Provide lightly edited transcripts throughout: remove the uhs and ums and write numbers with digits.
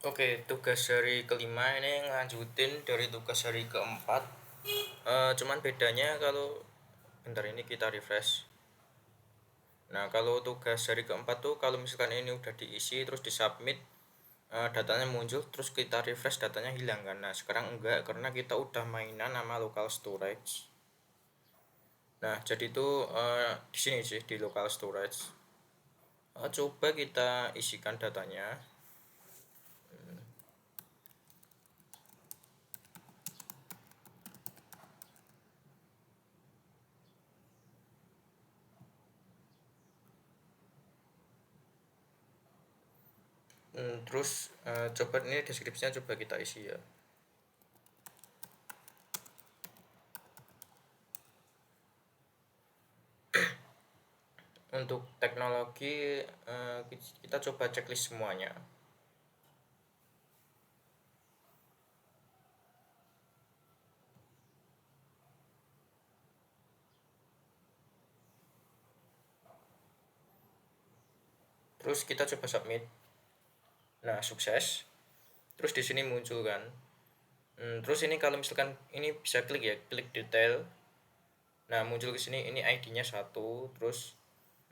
Oke, tugas hari kelima ini ngelanjutin dari tugas hari keempat. Cuman bedanya kalau bentar ini kita refresh. Nah, kalau tugas hari keempat tuh kalau misalkan ini udah diisi terus disubmit, datanya muncul terus kita refresh datanya hilang kan. Nah, sekarang enggak karena kita udah mainan sama local storage. Nah, jadi tuh di sini sih di local storage. Coba kita isikan datanya. Terus coba ini deskripsinya coba kita isi ya. Untuk teknologi kita coba checklist semuanya. Terus kita coba submit. Nah, sukses. Terus di sini muncul kan. Terus ini kalau misalkan ini bisa klik ya, klik detail. Nah, muncul ke sini ini ID-nya 1, terus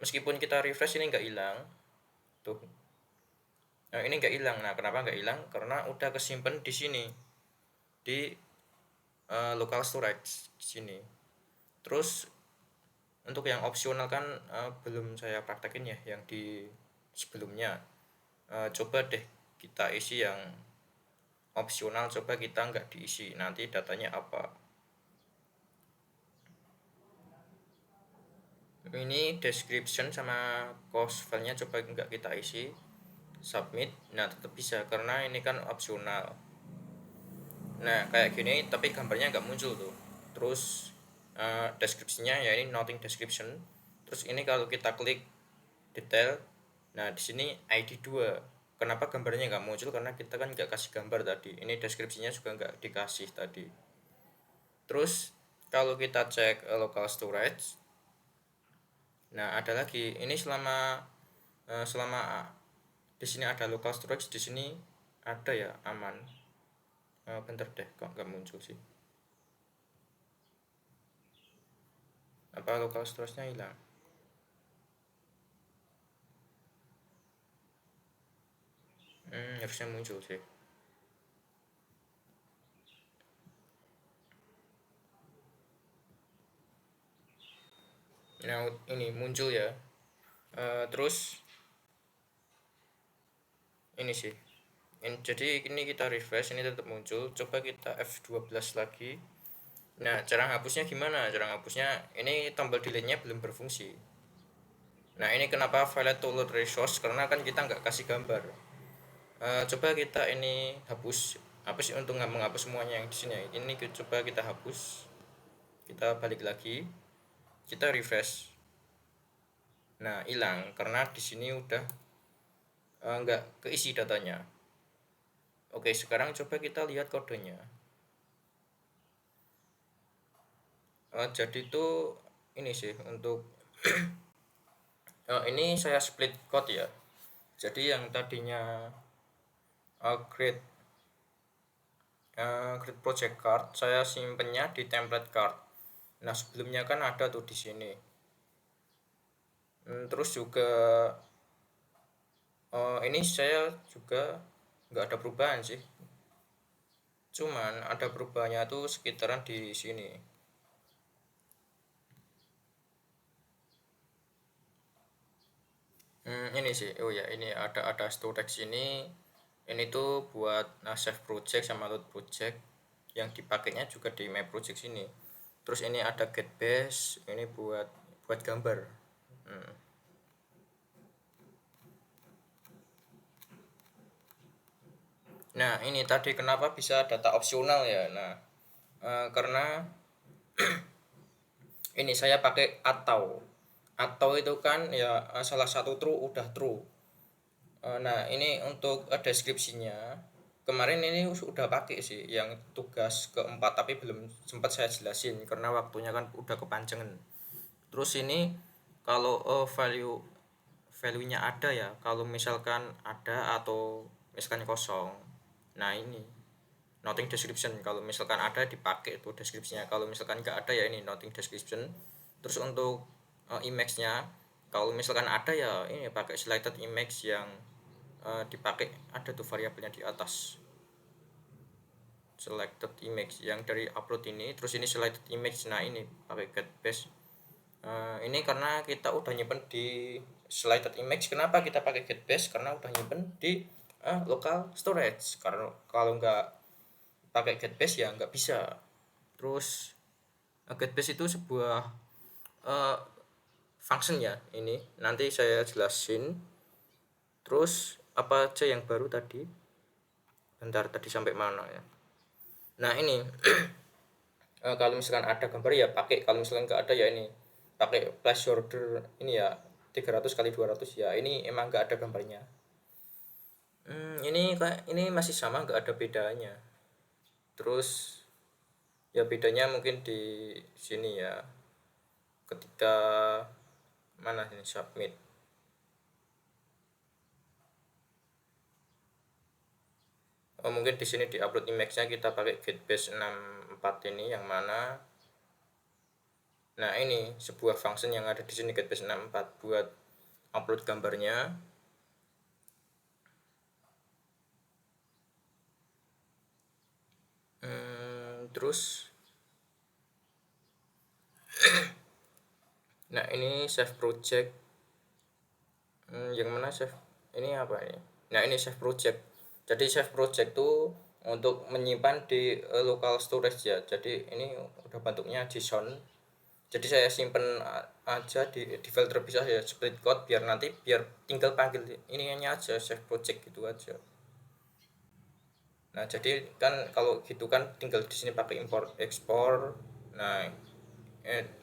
meskipun kita refresh ini nggak hilang. Tuh. Nah, ini nggak hilang. Nah, kenapa nggak hilang? Karena udah kesimpan di sini. Di local storage di sini. Terus untuk yang opsional kan belum saya praktekin ya yang di sebelumnya. Coba deh kita isi yang opsional, coba kita nggak diisi nanti datanya apa. Ini description sama cost filenya coba nggak kita isi, submit. Nah, tetap bisa karena ini kan opsional. Nah, kayak gini tapi gambarnya nggak muncul tuh. Terus deskripsinya ya ini nothing description. Terus ini kalau kita klik detail, nah di sini ID 2. Kenapa gambarnya nggak muncul? Karena kita kan nggak kasih gambar tadi. Ini deskripsinya juga nggak dikasih tadi. Terus kalau kita cek local storage, nah ada lagi. Ini selama di sini ada local storage, di sini ada ya aman. Bentar deh, kok nggak muncul sih? Apa local storage-nya hilang? Harusnya muncul sih. Nah, ini muncul ya. Terus ini sih. Jadi ini kita refresh, ini tetap muncul. Coba kita F12 lagi. Nah, cara hapusnya gimana? Cara hapusnya ini tombol delete-nya belum berfungsi. Nah, ini kenapa valid to load resource? Karena kan kita nggak kasih gambar. Coba kita ini hapus untuk nggak menghapus semuanya yang di sini. Ini coba kita hapus. Kita balik lagi. Kita refresh. Nah, hilang karena di sini udah nggak keisi datanya. Oke, sekarang coba kita lihat kodenya. Jadi itu ini sih untuk ini saya split code ya. Jadi yang tadinya create create project card saya simpennya di template card. Nah, sebelumnya kan ada tuh di sini. Terus juga ini saya juga nggak ada perubahan sih. Cuman ada perubahannya tuh sekitaran di sini. Ini sih, oh ya ini ada storage ini. Ini tuh buat save project sama load project. Yang dipakainya juga di my project sini. Terus ini ada get base, ini buat gambar. Hmm. Nah, ini tadi kenapa bisa data opsional ya? Nah, karena ini saya pakai atau itu kan ya salah satu true udah true. Nah, ini untuk deskripsinya kemarin ini sudah pakai sih yang tugas keempat tapi belum sempat saya jelasin karena waktunya kan udah kepanjangan. Terus ini kalau value nya ada ya, kalau misalkan ada atau misalkan kosong. Nah ini noting description, kalau misalkan ada dipakai itu deskripsinya, kalau misalkan nggak ada ya ini noting description. Terus untuk image-nya, kalau misalkan ada ya ini pakai selected image yang dipakai ada tuh variabelnya di atas, selected image yang dari upload ini, terus ini selected image. Nah ini pakai get base. Ini karena kita udah nyimpen di selected image. Kenapa kita pakai get base? Karena udah nyimpen di local storage. Karena kalau nggak pakai get base ya nggak bisa. Terus get base itu sebuah function ya, ini nanti saya jelasin. Terus apa aja yang baru tadi, bentar, tadi sampai mana ya. Nah ini kalau misalkan ada gambar ya pakai, kalau misalkan nggak ada ya ini pakai placeholder ini ya 300 kali 200 ya, ini emang nggak ada gambarnya. Ini masih sama, nggak ada bedanya. Terus ya bedanya mungkin di sini ya, ketika mana ini submit. Mungkin di sini di upload image-nya kita pakai getBase 64 ini yang mana. Nah ini sebuah function yang ada di sini getBase 64 buat upload gambarnya. Terus nah ini save project. Yang mana save ini apa ini? Nah ini save project. Jadi save project tuh untuk menyimpan di local storage ya. Jadi ini udah bentuknya JSON. Jadi saya simpen aja di file terpisah ya, split code, biar nanti biar tinggal panggil ini hanya aja save project gitu aja. Nah jadi kan kalau gitu kan tinggal di sini pakai import export. Nah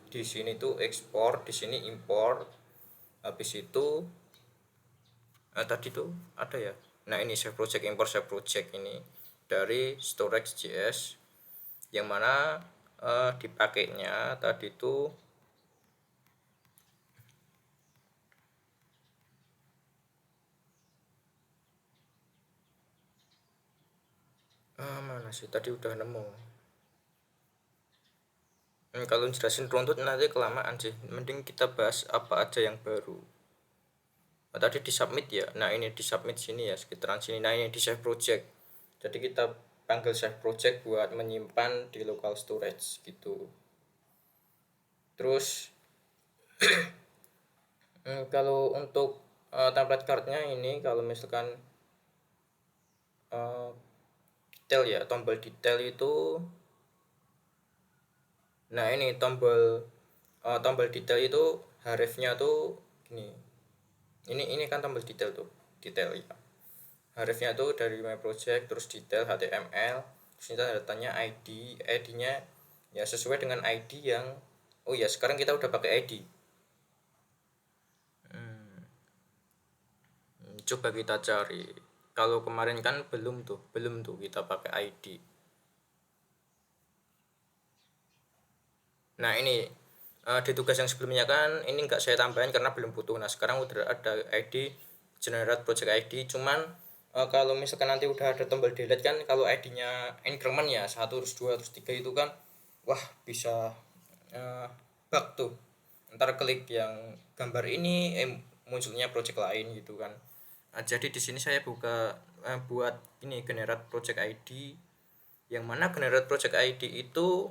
di sini tuh export, di sini import. Habis itu tadi tuh ada ya. Nah ini save project, import save project ini dari storage.js, yang mana dipakainya tadi tuh mana sih tadi udah nemu. Kalau jelasin runtut nanti kelamaan sih, mending kita bahas apa aja yang baru. Tadi di submit ya. Nah ini di submit sini ya, sekitaran sini. Nah ini di save project, jadi kita panggil save project buat menyimpan di local storage gitu. Terus kalau untuk template cardnya ini, kalau misalkan detail ya, tombol detail itu, nah ini tombol detail itu hrefnya tuh gini. Ini kan tombol detail tuh, detail ya. Hrefnya tuh dari my project, terus detail HTML, terus kita datanya ID-nya ya sesuai dengan ID yang ya sekarang kita udah pakai ID. Coba kita cari. Kalau kemarin kan belum tuh kita pakai ID. Nah ini di tugas yang sebelumnya kan ini nggak saya tambahin karena belum butuh. Nah sekarang udah ada ID, generate project ID. Cuman kalau misalkan nanti udah ada tombol delete kan, kalau ID-nya increment ya 1 terus 2 terus 3 itu kan wah bisa bug tuh. Ntar klik yang gambar ini munculnya project lain gitu kan. Jadi di sini saya buat ini generate project ID, yang mana generate project ID itu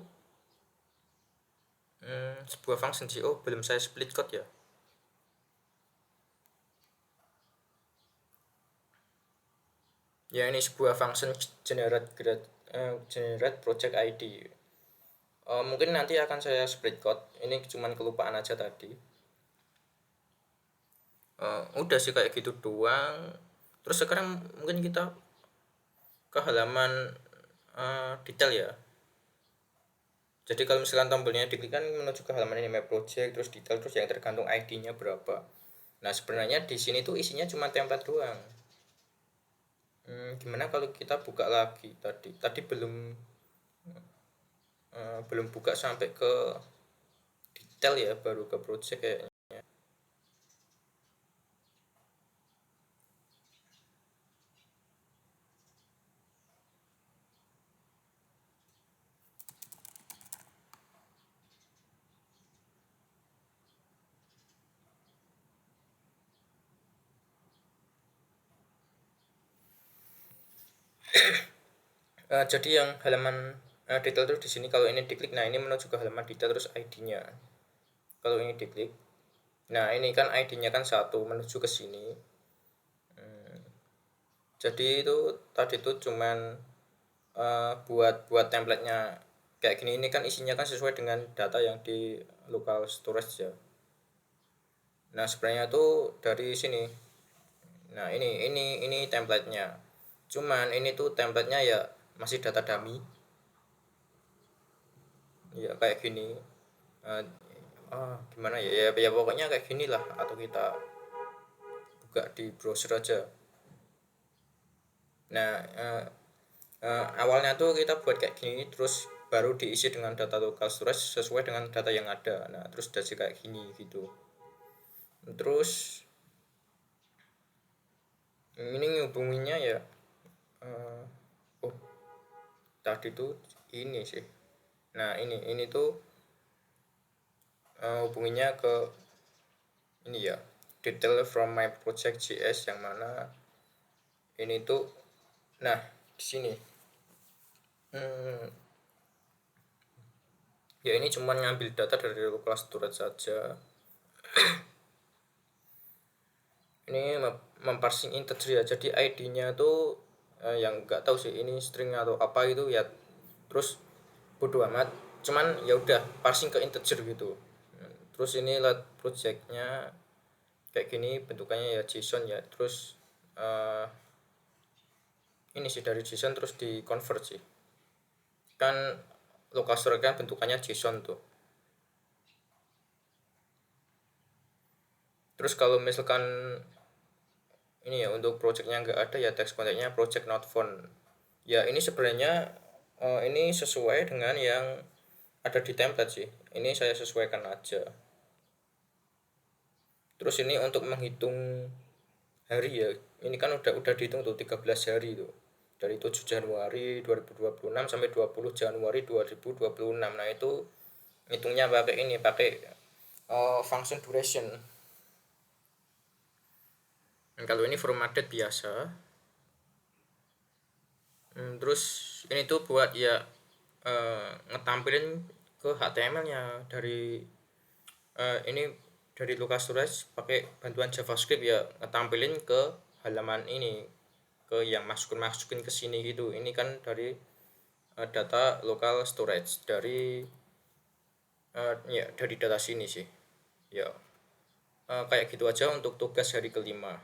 sebuah function sih. Belum saya split code ya. Ya ini sebuah function generate project ID. Mungkin nanti akan saya split code. Ini cuman kelupaan aja tadi. Udah sih kayak gitu doang. Terus sekarang mungkin kita ke halaman detail ya. Jadi kalau misalkan tombolnya diklik kan menuju ke halaman ini, my project, terus detail, terus yang tergantung ID-nya berapa. Nah sebenarnya di sini tuh isinya cuma template doang. Gimana kalau kita buka lagi tadi belum buka sampai ke detail ya, baru ke project kayaknya. Jadi yang halaman detail terus di sini, kalau ini diklik, nah ini menuju ke halaman detail terus ID-nya. Kalau ini diklik, nah ini kan ID-nya kan 1 menuju ke sini. Jadi itu tadi tuh cuman buat template-nya kayak gini. Ini kan isinya kan sesuai dengan data yang di local storage ya. Nah sebenarnya tuh dari sini. Nah ini template-nya. Cuman ini tuh template-nya ya masih data dummy. Ya kayak gini. Gimana ya? Ya pokoknya kayak gini lah, atau kita buka di browser aja. Nah awalnya tuh kita buat kayak gini, terus baru diisi dengan data local storage sesuai dengan data yang ada. Nah terus jadi kayak gini gitu. Terus ini ngubunginnya ya, oh tadi tuh ini sih. Nah ini tuh hubunginya ke ini ya, detail from my project JS, yang mana ini tuh, nah di sini ya ini cuma ngambil data dari local storage saja. Ini memparsing integer ya, jadi ID-nya tuh yang nggak tahu sih ini string atau apa itu ya, terus bodo amat, cuman ya udah parsing ke integer gitu. Terus ini lihat projectnya kayak gini bentukannya ya JSON ya, terus ini sih dari JSON terus di convert sih, kan local storage kan bentukannya JSON tuh. Terus kalau misalkan ini ya untuk projectnya nggak ada ya, text contentnya project not found ya. Ini sebenarnya ini sesuai dengan yang ada di template sih, ini saya sesuaikan aja. Terus ini untuk menghitung hari ya, ini kan udah dihitung tuh 13 hari tuh, dari 7 Januari 2026 sampai 20 Januari 2026. Nah itu hitungnya pakai ini, pakai function duration. Dan kalau ini formatted biasa. Terus ini tuh buat ya ngetampilin ke HTML-nya dari ini dari local storage pakai bantuan JavaScript ya, ngetampilin ke halaman ini, ke yang masukin ke sini gitu. Ini kan dari data local storage dari ya dari data sini sih ya. Kayak gitu aja untuk tugas hari kelima.